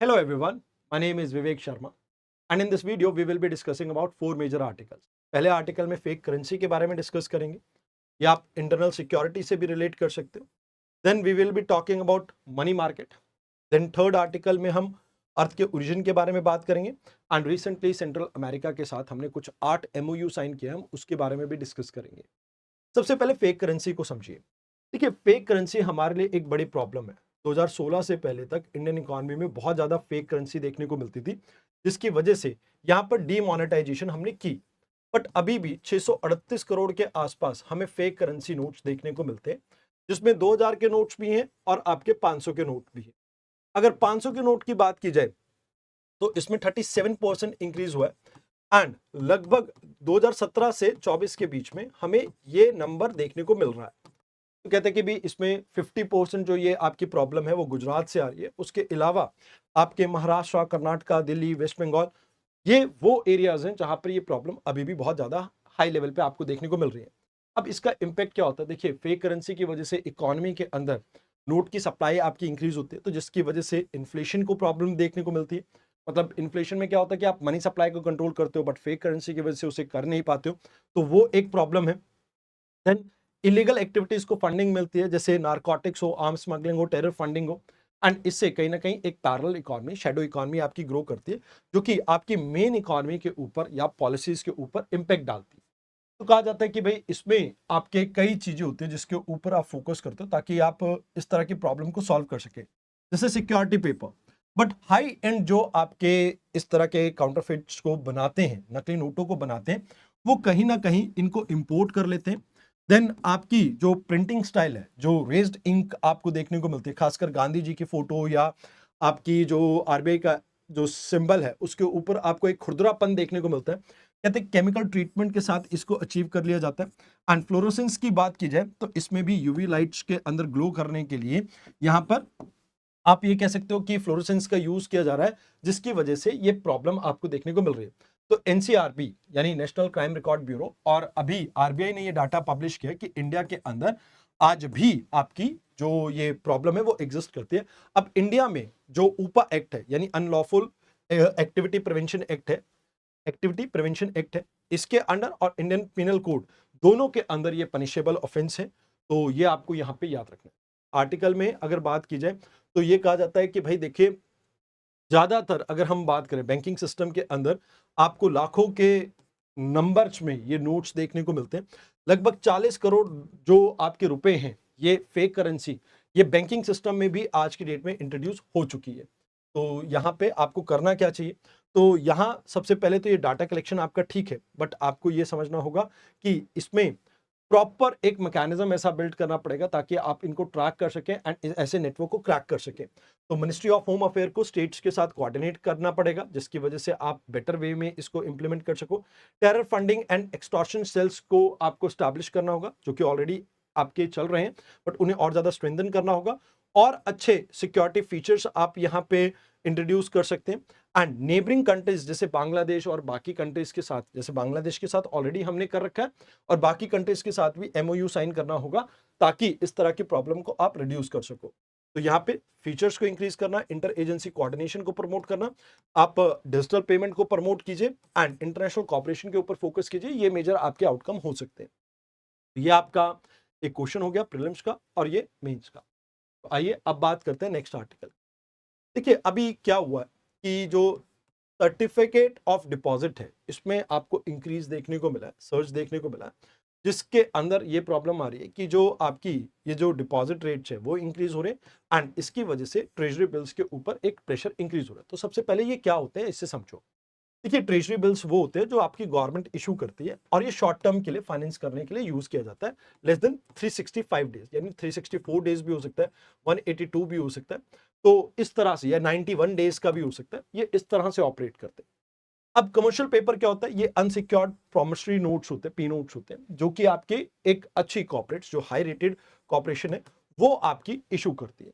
Hello everyone, my name is Vivek Sharma and in this video we will be discussing about four major articles. पहले article में fake currency के बारे में discuss करेंगे या आप इंटरनल सिक्योरिटी से भी रिलेट कर सकते हो. Then we will be talking about money market. Then third article में हम अर्थ के ओरिजिन के बारे में बात करेंगे एंड रिसेंटली सेंट्रल अमेरिका के साथ हमने कुछ 8 MOU साइन किए, हम उसके बारे में भी डिस्कस करेंगे. सबसे पहले फेक करेंसी को समझिए. देखिए, फेक करेंसी हमारे लिए एक बड़ी प्रॉब्लम है. 2016 से पहले तक इंडियन इकोनॉमी में बहुत ज्यादा फेक करेंसी देखने को मिलती थी, जिसकी वजह से यहां पर डीमोनेटाइजेशन हमने की. बट अभी भी 638 करोड़ के आसपास हमें फेक करेंसी नोट्स देखने को मिलते हैं, जिसमें 2000 के नोट्स भी हैं और आपके 500 के नोट भी हैं. अगर 500 के नोट की बात की जाए तो इसमें 37% इंक्रीज हुआ है एंड लगभग 2017 से 24 के बीच में हमें ये नंबर देखने को मिल रहा है. तो कहते हैं कि भी इसमें 50% जो ये आपकी प्रॉब्लम है वो गुजरात से आ रही है. उसके अलावा आपके महाराष्ट्र, कर्नाटका, दिल्ली, वेस्ट बंगाल, ये वो एरियाज हैं जहां पर ये प्रॉब्लम अभी भी बहुत ज्यादा हाई लेवल पे आपको देखने को मिल रही है. अब इसका इम्पैक्ट क्या होता है? देखिए, फेक करेंसी की वजह से इकोनॉमी के अंदर नोट की सप्लाई आपकी इंक्रीज होती है, तो जिसकी वजह से इन्फ्लेशन को प्रॉब्लम देखने को मिलती है. मतलब इन्फ्लेशन में क्या होता है कि आप मनी सप्लाई को कंट्रोल करते हो बट फेक करेंसी की वजह से उसे कर नहीं पाते हो, तो वो एक प्रॉब्लम है. देन इलीगल एक्टिविटीज को फंडिंग मिलती है, जैसे नारकोटिक्स हो, आर्म स्मगलिंग हो, टेरर फंडिंग हो, एंड इससे कहीं ना कहीं एक पैरेलल इकोनॉमी, शैडो इकोनॉमी आपकी ग्रो करती है, जो कि आपकी मेन इकोनॉमी के ऊपर या पॉलिसीज के ऊपर इंपैक्ट डालती है. तो कहा जाता है कि भाई इसमें आपके कई चीजें होती है जिसके ऊपर आप फोकस करते हो ताकि आप इस तरह की प्रॉब्लम को सॉल्व कर सके, जैसे security paper. But high and जो आपके इस तरह के काउंटरफेट्स को बनाते हैं, नकली नोटों को बनाते हैं, वो कहीं ना कहीं इनको इंपोर्ट कर लेते हैं. देन आपकी जो प्रिंटिंग स्टाइल है, जो रेज्ड इंक आपको देखने को मिलती है, खासकर गांधी जी की फोटो या आपकी जो आरबीआई का जो सिंबल है उसके ऊपर आपको एक खुरदरापन देखने को मिलता है. कहते हैं केमिकल ट्रीटमेंट के साथ इसको अचीव कर लिया जाता है. एंड फ्लोरोसेंस की बात की जाए तो इसमें भी यूवी लाइट्स के अंदर ग्लो करने के लिए यहां पर आप ये कह सकते हो कि फ्लोरोसेंस का यूज किया जा रहा है, जिसकी वजह से ये प्रॉब्लम आपको देखने को मिल रही है. तो एनसीआरबी यानी नेशनल क्राइम रिकॉर्ड ब्यूरो और अभी आरबीआई ने ये डाटा पब्लिश किया कि इंडिया के अंदर आज भी आपकी जो ये प्रॉब्लम है वो एग्जिस्ट करती है. अब इंडिया में जो ऊपा एक्ट है यानी अनलॉफुल एक्टिविटी प्रिवेंशन एक्ट है, एक्टिविटी प्रिवेंशन एक्ट है, इसके अंडर और इंडियन पिनल कोड दोनों के अंदर ये पनिशेबल ऑफेंस है. तो ये आपको यहां पे याद रखना है. आर्टिकल में अगर बात की जाए तो ये कहा जाता है कि भाई देखिए, ज्यादातर अगर हम बात करें बैंकिंग सिस्टम के अंदर आपको लाखों के नंबर्स में ये नोट्स देखने को मिलते हैं. लगभग 40 करोड़ जो आपके रुपए हैं, ये फेक करेंसी, ये बैंकिंग सिस्टम में भी आज की डेट में इंट्रोड्यूस हो चुकी है. तो यहाँ पे आपको करना क्या चाहिए? तो यहाँ सबसे पहले तो ये डाटा कलेक्शन आपका ठीक है, बट आपको ये समझना होगा कि इसमें प्रॉपर एक मैकेनिज्म ऐसा बिल्ड करना पड़ेगा ताकि आप इनको ट्रैक कर सकें एंड ऐसे नेटवर्क को क्रैक कर सकें. तो मिनिस्ट्री ऑफ होम अफेयर को स्टेट्स के साथ कोऑर्डिनेट करना पड़ेगा, जिसकी वजह से आप बेटर वे में इसको इंप्लीमेंट कर सको. Terror funding and extortion cells को आपको स्टैब्लिश करना होगा, जो कि ऑलरेडी आपके चल रहे हैं, बट उन्हें और ज्यादा स्ट्रेंथन करना होगा. और अच्छे सिक्योरिटी फीचर्स आप यहाँ पे इंट्रोड्यूस कर सकते हैं. एंड नेबरिंग कंट्रीज जैसे बांग्लादेश और बाकी कंट्रीज के साथ, जैसे बांग्लादेश के साथ ऑलरेडी हमने कर रखा है और बाकी कंट्रीज के साथ भी एमओयू साइन करना होगा ताकि इस तरह की प्रॉब्लम को आप रिड्यूस कर सको. तो यहाँ पे फीचर्स को इंक्रीज करना, इंटर एजेंसी कोऑर्डिनेशन को प्रमोट करना, आप डिजिटल पेमेंट को प्रमोट कीजिए एंड इंटरनेशनल कॉपरेशन के ऊपर फोकस कीजिए. ये मेजर आपके आउटकम हो सकते हैं. ये आपका एक क्वेश्चन हो गया प्रीलिम्स का और ये मेंस का. तो आइए अब बात करते हैं नेक्स्ट आर्टिकल. देखिए, अभी क्या हुआ है कि जो सर्टिफिकेट ऑफ डिपॉजिट है, इसमें आपको इंक्रीज देखने को मिला है, सर्च देखने को मिला है, जिसके अंदर ये प्रॉब्लम आ रही है कि जो आपकी ये जो डिपॉजिट रेट्स है वो इंक्रीज हो रहे हैं एंड इसकी वजह से ट्रेजरी बिल्स के ऊपर एक प्रेशर इंक्रीज हो रहा है. तो सबसे पहले ये क्या होते हैं इससे समझो. देखिए, ट्रेजरी बिल्स वो होते हैं जो आपकी गवर्नमेंट इशू करती है और ये शॉर्ट टर्म के लिए फाइनेंस करने के लिए यूज किया जाता है. लेस देन 365 डेज, यानी 364 डेज भी हो सकता है, 182 भी हो सकता है. तो इस तरह से, या 91 डेज का भी हो सकता है, ये इस तरह से ऑपरेट करते हैं. अब कमर्शियल पेपर क्या होता है? ये अनसिक्योर्ड प्रॉमिसरी नोट्स होते हैं, पी नोट्स होते हैं, जो कि आपके एक अच्छी कॉर्पोरेट्स जो हाई रेटेड कॉर्पोरेशन है वो आपकी इशू करती है.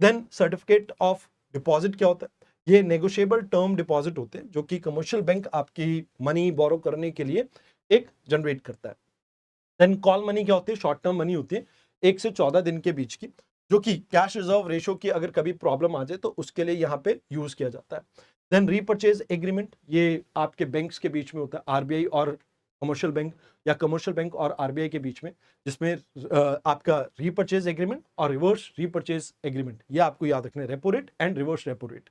देन सर्टिफिकेट ऑफ डिपॉजिट क्या होता है? ये नेगोशिएबल टर्म डिपॉजिट होते हैं जो कि कमर्शियल बैंक आपकी मनी बोरो करने के लिए एक जनरेट करता है. देन कॉल मनी क्या होती है? शॉर्ट टर्म मनी होती है, 1 से 14 दिन के बीच की, जो कि कैश रिजर्व रेशो की अगर कभी प्रॉब्लम आ जाए तो उसके लिए यहाँ पे यूज किया जाता है। देन रीपर्चेज एग्रीमेंट, ये आपके बैंक्स के बीच में होता है, आरबीआई और कमर्शियल बैंक या कमर्शियल बैंक और आरबीआई के बीच में, जिसमें आपका रीपर्चेज एग्रीमेंट और रिवर्स रीपर्चेज एग्रीमेंट, ये आपको याद रखना है, repo rate and reverse repo rate.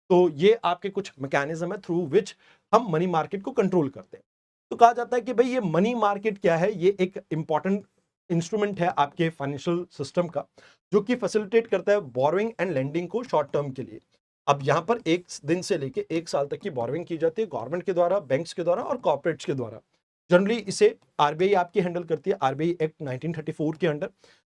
तो ये आपके कुछ मैकेनिज्म है थ्रू विच हम मनी मार्केट को कंट्रोल करते हैं। तो कहा जाता है कि भाई ये मनी मार्केट क्या है, ये एक इंपॉर्टेंट इंस्ट्रूमेंट है आपके फाइनेंशियल सिस्टम का, जो कि फैसिलिटेट करता है बोरोइंग एंड लेंडिंग को शॉर्ट टर्म के लिए। अब यहाँ पर एक दिन से लेके एक साल तक की बोरोइंग की जाती है गवर्नमेंट के द्वारा, बैंक्स के द्वारा और कॉर्पोरेट्स के द्वारा। जनरली इसे आरबीआई आपकी हैंडल करती है, आरबीआई एक्ट 1934 के अंडर।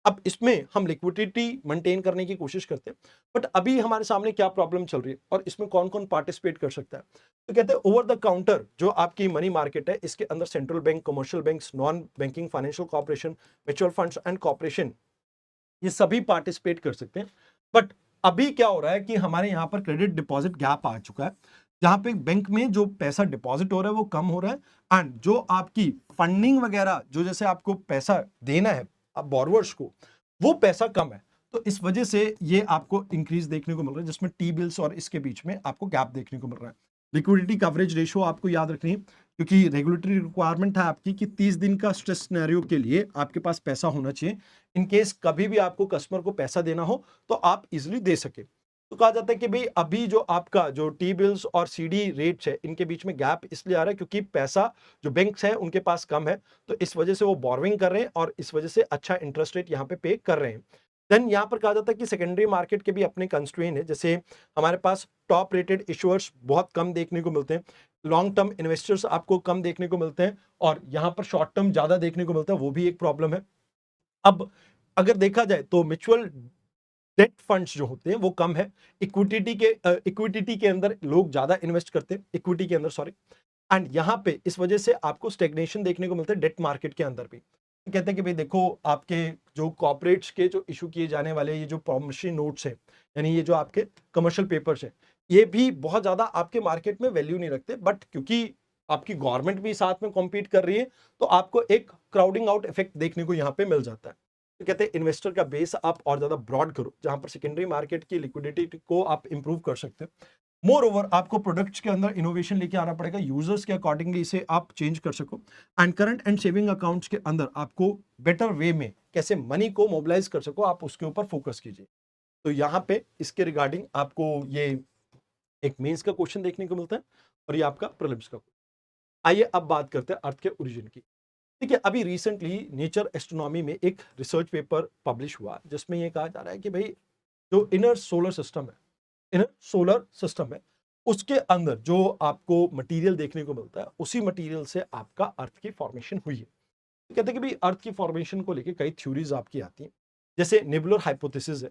अब इसमें हम लिक्विडिटी मेंटेन करने की कोशिश करते हैं, बट अभी हमारे सामने क्या प्रॉब्लम चल रही है और इसमें कौन कौन पार्टिसिपेट कर सकता है। तो कहते हैं ओवर द काउंटर जो आपकी मनी मार्केट है, इसके अंदर central bank, commercial banks, non banking financial corporation, mutual funds and corporation, ये सभी पार्टिसिपेट कर सकते हैं। बट अभी क्या हो रहा है कि हमारे यहाँ पर क्रेडिट डिपॉजिट गैप आ चुका है, जहां पे बैंक में जो पैसा डिपॉजिट हो रहा है वो कम हो रहा है, एंड जो आपकी फंडिंग वगैरह, जो जैसे आपको पैसा देना है अब बोरोवर्स को, वो पैसा कम है। तो इस वजह से ये आपको इंक्रीज देखने को मिल रहा है, जिसमें टी बिल्स और इसके बीच में आपको गैप देखने को मिल रहा है। लिक्विडिटी कवरेज रेशियो आपको याद रखनी है, क्योंकि रेगुलेटरी रिक्वायरमेंट है आपकी कि 30 दिन का स्ट्रेस सिनेरियो के लिए आपके पास पैसा होना चाहिए, इन केस कभी भी आपको कस्टमर को पैसा देना हो तो आप इजिली दे सके। तो कहा जाता है कि भाई अभी जो आपका जो टी बिल्स और सीडी रेट्स है, इनके बीच में गैप इसलिए आ रहा है क्योंकि पैसा जो बैंक्स है उनके पास कम है, तो इस वजह से वो बोरोइंग कर रहे हैं और इस वजह से अच्छा इंटरेस्ट रेट यहाँ पे कर रहे हैं। देन यहाँ पर कहा जाता है कि सेकेंडरी मार्केट के भी अपने कंस्ट्रेन है, जैसे हमारे पास टॉप रेटेड इशुअर्स बहुत कम देखने को मिलते हैं, लॉन्ग टर्म इन्वेस्टर्स आपको कम देखने को मिलते हैं, और यहाँ पर शॉर्ट टर्म ज्यादा देखने को मिलता है, वो भी एक प्रॉब्लम है। अब अगर देखा जाए तो म्यूचुअल डेट फंड्स जो होते हैं वो कम है, इक्विटी के अंदर लोग ज्यादा इन्वेस्ट करते हैं, इक्विटी के अंदर सॉरी, एंड यहाँ पे इस वजह से आपको स्टेग्नेशन देखने को मिलता है डेट मार्केट के अंदर भी। तो कहते हैं कि भाई देखो, आपके जो कॉर्पोरेट्स के जो इशू किए जाने वाले ये जो प्रॉमिसरी नोट्स हैं, यानी ये जो आपके कमर्शियल पेपर्स हैं, ये भी बहुत ज्यादा आपके मार्केट में वैल्यू नहीं रखते, बट क्योंकि आपकी गवर्नमेंट भी साथ में कॉम्पीट कर रही है, तो आपको एक क्राउडिंग आउट इफेक्ट देखने को यहाँ पे मिल जाता है। तो कहते हैं इन्वेस्टर का बेस आप और ज्यादा ब्रॉड करो, जहां पर सेकेंडरी मार्केट की लिक्विडिटी को आप इंप्रूव कर सकते हैं। मोर ओवर आपको प्रोडक्ट्स के अंदर इनोवेशन लेके आना पड़ेगा, यूजर्स के अकॉर्डिंगली इसे आप चेंज कर सको, and current and saving accounts के अंदर आपको बेटर वे में कैसे मनी को मोबिलाइज कर सको, आप उसके ऊपर फोकस कीजिए। तो यहाँ पे इसके रिगार्डिंग आपको ये एक मेंस का क्वेश्चन देखने को मिलता है और ये आपका प्रीलिम्स का। आइए अब बात करते हैं अर्थ के ओरिजिन की। ठीक है, अभी रिसेंटली नेचर एस्ट्रोनॉमी में एक रिसर्च पेपर पब्लिश हुआ, जिसमें ये कहा जा रहा है कि भाई जो इनर सोलर सिस्टम है, उसके अंदर जो आपको मटेरियल देखने को मिलता है, उसी मटेरियल से आपका अर्थ की फॉर्मेशन हुई है। तो कहते हैं कि भाई अर्थ की फॉर्मेशन को लेके कई थ्योरीज आपकी आती हैं, जैसे नेबुलर हाइपोथेसिस है।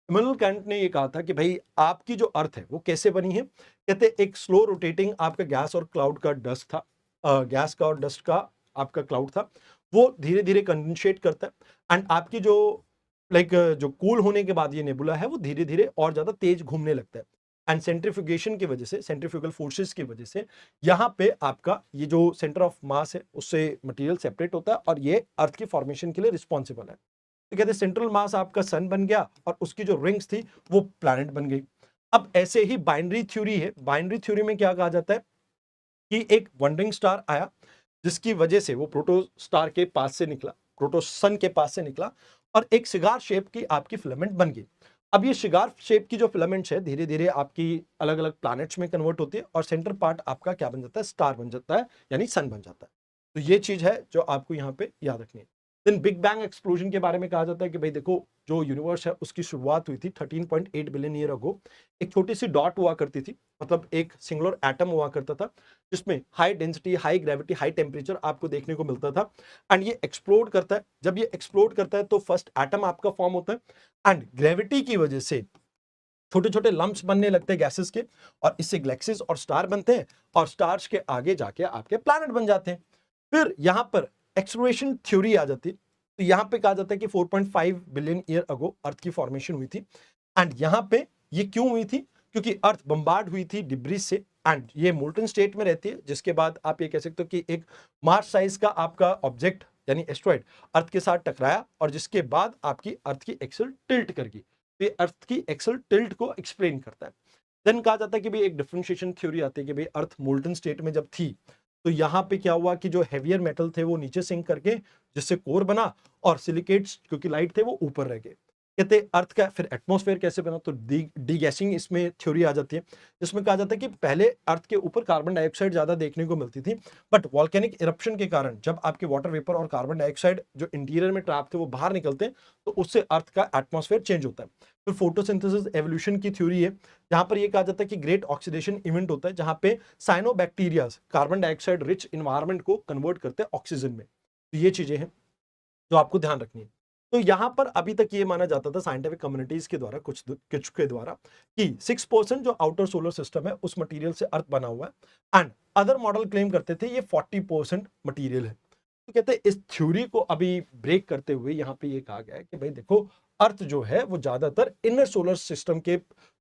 इमैनुअल कैंट ने ये कहा था कि भाई आपकी जो अर्थ है वो कैसे बनी है, कहते एक स्लो रोटेटिंग आपका गैस और क्लाउड का डस्ट था, गैस का और डस्ट का आपका क्लाउड था, वो धीरे धीरे कंडेंसेट करता है, एंड आपकी जो जो कूल होने के बाद ये नेबुला है वो धीरे धीरे और ज्यादा तेज घूमने लगता है, एंड सेंट्रीफ्यूगेशन की वजह से, सेंट्रीफ्यूगल फोर्सेस की वजह से यहाँ पे आपका ये जो सेंटर ऑफ मास है उससे मटेरियल सेपरेट होता है, और ये अर्थ की फॉर्मेशन के लिए रिस्पॉन्सिबल है। तो कहते हैं सेंट्रल मास आपका सन बन गया और उसकी जो रिंग्स थी वो प्लैनेट बन गई। अब ऐसे ही बाइनरी थ्योरी है, बाइनरी थ्योरी में क्या कहा जाता है कि एक वंडरिंग स्टार आया, जिसकी वजह से वो प्रोटो स्टार के पास से निकला, प्रोटो सन के पास से निकला, और एक सिगार शेप की आपकी फिलामेंट बन गई। अब ये सिगार शेप की जो फिलामेंट्स है धीरे धीरे आपकी अलग अलग प्लैनेट्स में कन्वर्ट होती है, और सेंटर पार्ट आपका क्या बन जाता है, स्टार बन जाता है, यानी सन बन जाता है। तो ये चीज है जो आपको यहाँ पे याद रखनी है। देन बिग बैंग एक्सप्लोजन के बारे में कहा जाता है कि भाई देखो, जो यूनिवर्स है उसकी शुरुआत हुई थी 13.8 बिलियन ईयर अगो। एक छोटी सी डॉट हुआ करती थी, मतलब एक सिंगुलर एटम हुआ करता था, जिसमें high density, high gravity, high temperature आपको देखने को मिलता था, एंड ये एक्सप्लोड करता है। जब ये एक्सप्लोड करता है तो फर्स्ट एटम आपका फॉर्म होता है, एंड ग्रेविटी की वजह से छोटे छोटे लम्प्स बनने लगते हैं गैसेस के, और इससे गैलेक्सीज और स्टार बनते हैं, और स्टार्स के आगे जाके आपके प्लैनेट बन जाते हैं। फिर यहां पर एक्सप्लोरेशन थ्योरी आ जाती है। तो यहां पे कहा जाता है कि 4.5 बिलियन ईयर अगो अर्थ की फॉर्मेशन हुई थी, एंड यहां पे ये क्यों हुई थी, क्योंकि अर्थ बम्बार्ड हुई थी डिब्रीज से, एंड ये मोल्टन स्टेट में रहती है, जिसके बाद आप ये कह सकते हो कि एक मार्स साइज का आपका ऑब्जेक्ट यानी एस्ट्रॉइड अर्थ के साथ टकराया और जिसके बाद आपकी अर्थ की एक्सल टिल्ट कर गई, तो ये अर्थ की एक्सल टिल्ट को एक्सप्लेन करता है। देन कहा जाता है कि भाई एक डिफरेंशिएशन थ्योरी आती है कि भाई अर्थ मोल्टन स्टेट में जब थी तो यहाँ पे क्या हुआ कि जो हैवियर मेटल थे वो नीचे सिंक करके जिससे कोर बना और सिलिकेट्स क्योंकि लाइट थे वो ऊपर रह गए। कहते अर्थ का फिर एटमॉस्फेयर कैसे बना, तो डी गैसिंग इसमें थ्योरी आ जाती है, जिसमें कहा जाता है कि पहले अर्थ के ऊपर कार्बन डाइऑक्साइड ज्यादा देखने को मिलती थी, बट वॉल्केनिक इरप्शन के कारण जब आपके वाटर वेपर और कार्बन डाइऑक्साइड जो इंटीरियर में ट्रैप थे वो बाहर निकलते हैं तो उससे अर्थ का एटमॉस्फेयर चेंज होता है। फिर फोटोसिंथेसिस एवोल्यूशन की थ्योरी है, जहां पर यह कहा जाता है कि ग्रेट ऑक्सीडेशन इवेंट होता है जहां पे साइनोबैक्टीरियाज कार्बन डाइऑक्साइड रिच इन्वायरमेंट को कन्वर्ट करते हैं ऑक्सीजन में। तो ये चीजें हैं जो आपको ध्यान रखनी है। तो यहां पर अभी तक ये माना जाता था साइंटिफिक कम्युनिटीज के द्वारा कुछ के द्वारा कि 6% जो आउटर सोलर सिस्टम है उस मटेरियल से अर्थ बना हुआ है, एंड अदर मॉडल क्लेम करते थे ये 40% मटेरियल है। तो कहते हैं इस थ्योरी को अभी ब्रेक करते हुए यहां पे ये कहा गया है कि भाई देखो अर्थ जो है वो ज्यादातर इनर सोलर सिस्टम के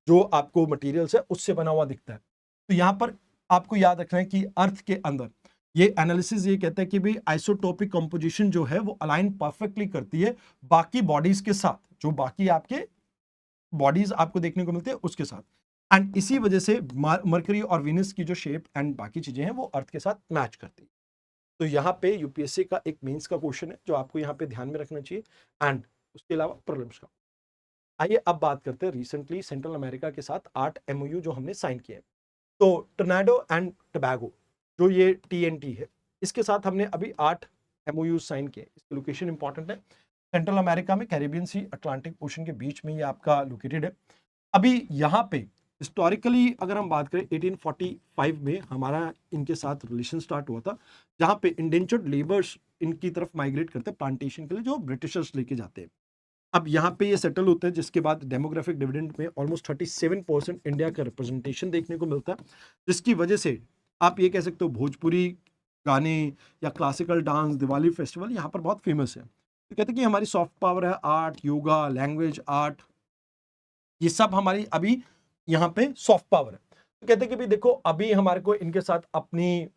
जो आपको मटेरियल्स है उससे बना हुआ दिखता है। तो यहां पर आपको याद रखना है कि अर्थ के अंदर ये एनालिसिस ये कहता है कि भाई आइसोटोपिक कंपोजिशन जो है वो अलाइन परफेक्टली करती है बाकी बॉडीज के साथ, जो बाकी आपके बॉडीज आपको देखने को मिलते हैं उसके साथ, एंड इसी वजह से मरकरी और वीनस की जो शेप एंड बाकी चीजें हैं वो अर्थ के साथ मैच करती है। तो यहाँ पे यूपीएससी का एक मेंस का क्वेश्चन है जो आपको यहाँ पे ध्यान में रखना चाहिए, एंड उसके अलावा प्रीलिम्स का। आइए अब बात करते हैं रिसेंटली सेंट्रल अमेरिका के साथ 8 एमओयू जो हमने साइन किए हैं। तो टर्नाडो एंड टबैगो जो ये टीएनटी है इसके साथ हमने अभी 8 एमओयू साइन किए। इसकी लोकेशन इंपॉर्टेंट है, सेंट्रल अमेरिका में कैरिबियन सी अटलांटिक ओशन के बीच में ये आपका लोकेटेड है। अभी यहाँ पे हिस्टोरिकली अगर हम बात करें 1845 में हमारा इनके साथ रिलेशन स्टार्ट हुआ था, जहां पे इंडेंचर्ड लेबर्स इनकी तरफ माइग्रेट करते हैं प्लांटेशन के लिए जो ब्रिटिशर्स लेके जाते हैं। अब यहाँ पे ये सेटल होते हैं जिसके बाद डेमोग्राफिक डिविडेंड में ऑलमोस्ट 37% इंडिया का रिप्रेजेंटेशन देखने को मिलता है, जिसकी वजह से आप ये कह सकते हो भोजपुरी गाने या क्लासिकल डांस दिवाली फेस्टिवल यहाँ पर बहुत फेमस है। तो कहते हैं कि हमारी सॉफ्ट पावर है आर्ट योगा लैंग्वेज आर्ट, ये सब हमारी अभी यहाँ पे सॉफ्ट पावर है। तो कहते हैं कि भाई देखो अभी हमारे को इनके साथ अपनी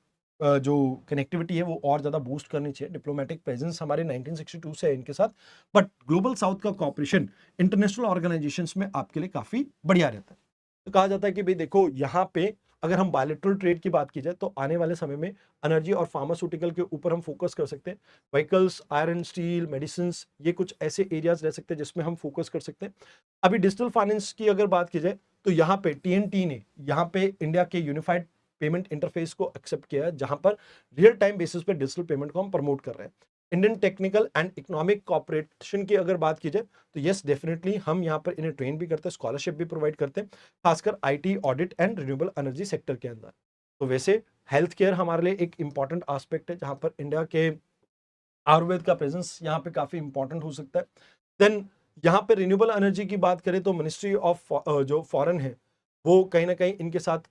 जो कनेक्टिविटी है वो और ज्यादा बूस्ट करनी चाहिए। डिप्लोमेटिक प्रेजेंस हमारे 1962 से है इनके साथ, बट ग्लोबल साउथ का कॉपरेशन इंटरनेशनल ऑर्गेनाइजेशंस में आपके लिए काफी बढ़िया रहता है। तो कहा जाता है कि भाई देखो यहाँ पे अगर हम बायलैटरल ट्रेड की बात की जाए तो आने वाले समय में एनर्जी और फार्मास्यूटिकल के ऊपर हम फोकस कर सकते हैं। व्हीकल्स आयरन स्टील मेडिसिन ये कुछ ऐसे एरियाज रह सकते हैं जिसमें हम फोकस कर सकते हैं। अभी डिजिटल फाइनेंस की अगर बात की जाए तो यहाँ पे टीएनटी ने यहाँ पे इंडिया के यूनिफाइड पेमेंट इंटरफेस को एक्सेप्ट किया है, जहां पर रियल टाइम बेसिस पे डिजिटल पेमेंट को हम प्रमोट कर रहे हैं। Indian technical and economic cooperation की अगर बात की जाए तो यस डेफिनेटली हम यहाँ पर इन्हें ट्रेन भी करते हैं, स्कॉलरशिप भी प्रोवाइड करते हैं, खासकर IT audit and renewable energy sector के अंदर। तो वैसे हेल्थ केयर हमारे लिए एक इंपॉर्टेंट एस्पेक्ट है जहां पर इंडिया के आयुर्वेद का प्रेजेंस यहाँ पे काफी इंपॉर्टेंट हो सकता है। देन यहाँ पे रिन्यूएबल एनर्जी की बात करें तो मिनिस्ट्री ऑफ जो फॉरेन है वो कहीं ना कहीं इनके साथ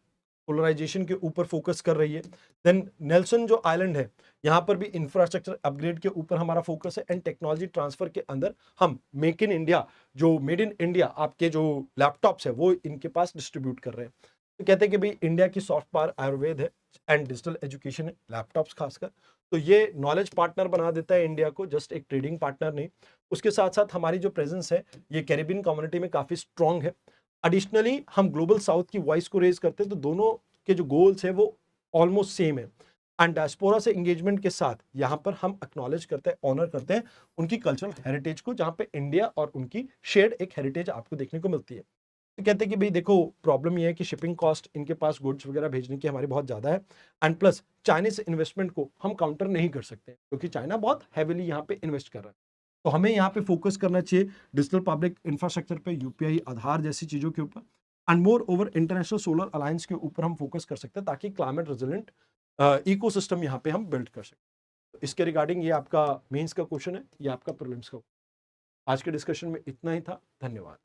पोलराइजेशन के ऊपर फोकस कर रही है। देन नेल्सन जो आइलैंड है यहाँ पर भी इंफ्रास्ट्रक्चर अपग्रेड के ऊपर हमारा फोकस है, एंड टेक्नोलॉजी ट्रांसफर के अंदर हम मेक इन इंडिया जो मेड इन इंडिया आपके जो लैपटॉप्स है वो इनके पास डिस्ट्रीब्यूट कर रहे हैं। तो कहते हैं कि भाई इंडिया की सॉफ्ट पावर आयुर्वेद है एंड डिजिटल एजुकेशन है, लैपटॉप्स खासकर। तो ये नॉलेज पार्टनर बना देता है इंडिया को, जस्ट एक ट्रेडिंग पार्टनर नहीं। उसके साथ साथ हमारी जो प्रेजेंस है ये कैरिबियन कम्युनिटी में काफी स्ट्रांग है। एडिशनली हम ग्लोबल साउथ की वॉइस को रेज करते हैं, तो दोनों के जो गोल्स है वो ऑलमोस्ट सेम है, एंड डायस्पोरा से एंगेजमेंट के साथ यहाँ पर हम एक्नॉलेज करते हैं ऑनर करते हैं उनकी कल्चरल हेरिटेज को, जहाँ पे इंडिया और उनकी शेयर्ड एक हेरिटेज आपको देखने को मिलती है। तो कहते हैं कि भाई देखो प्रॉब्लम ये है कि शिपिंग कॉस्ट इनके पास गुड्स वगैरह भेजने की हमारी बहुत ज्यादा है, एंड प्लस चाइनीज इन्वेस्टमेंट को हम काउंटर नहीं कर सकते क्योंकि चाइना बहुत हैविली यहाँ पे इन्वेस्ट कर रहा है। तो हमें यहाँ पे फोकस करना चाहिए डिजिटल पब्लिक इंफ्रास्ट्रक्चर पे, यूपीआई आधार जैसी चीजों के ऊपर, and more over international solar alliance के ऊपर हम फोकस कर सकते हैं ताकि क्लाइमेट रेजिलेंट इकोसिस्टम यहाँ पे हम बिल्ड कर सकते हैं। तो इसके रिगार्डिंग ये आपका मेंस का क्वेश्चन है, ये आपका प्रीलिम्स का। आज के डिस्कशन में इतना ही था, धन्यवाद।